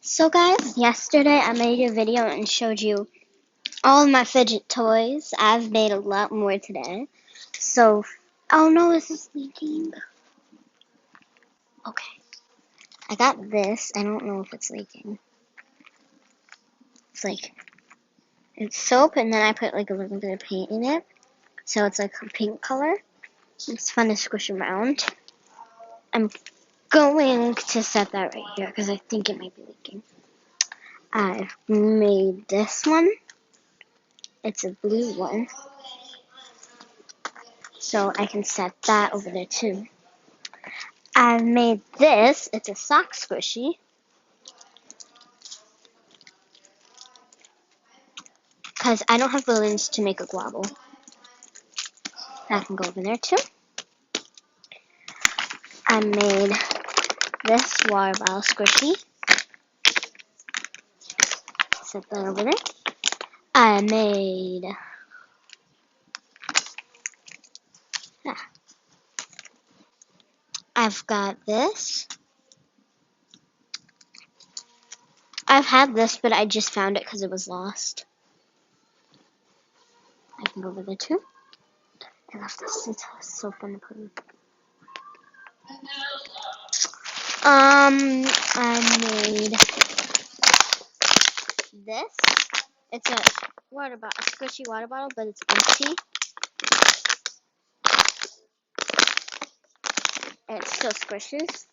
So guys, yesterday I made a video and showed you all of my fidget toys. I've made a lot more today. Oh no, this is leaking. Okay, I got this. I don't know if it's leaking. It's soap and then I put like a little bit of paint in it. So it's like a pink color. It's fun to squish around. I'm going to set that right here because I think it might be leaking. I've made this one. It's a blue one. So I can set that over there too. I've made this. It's a sock squishy. Because I don't have balloons to make a globble. That can go over there too. I made this water bottle squishy. Set that over there. I made... I've got this. I've had this, but I just found it because it was lost. I can go over there too. I love this. It's so fun to put in. I made this. It's a water bottle, a squishy water bottle, but it's empty. It still squishes.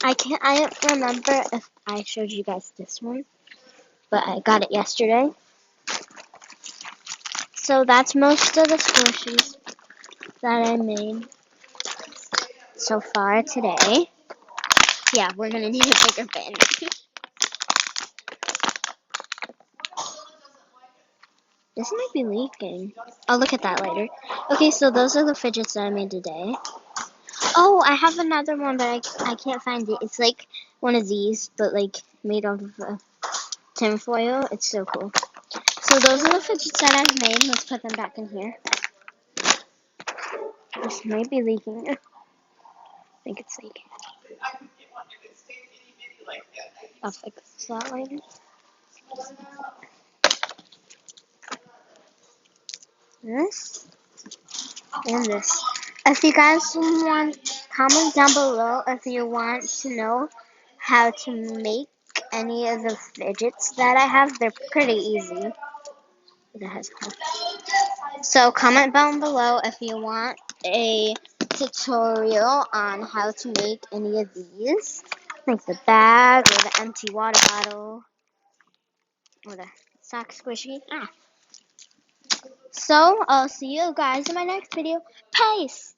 I don't remember if I showed you guys this one, but I got it yesterday. So that's most of the squishies that I made so far today. Yeah, we're gonna need a bigger bin. This might be leaking. I'll look at that later. Okay, so those are the fidgets that I made today. Oh, I have another one, but I can't find it. It's like one of these, but like made out of tinfoil. It's so cool. So those are the fidgets that I've made. Let's put them back in here. This might be leaking. I think it's leaking. I'll fix that later. This and this. If you guys want, comment down below if you want to know how to make any of the fidgets that I have. They're pretty easy. So comment down below if you want a tutorial on how to make any of these. Like the bag or the empty water bottle or the sock squishy. So I'll see you guys in my next video. Peace!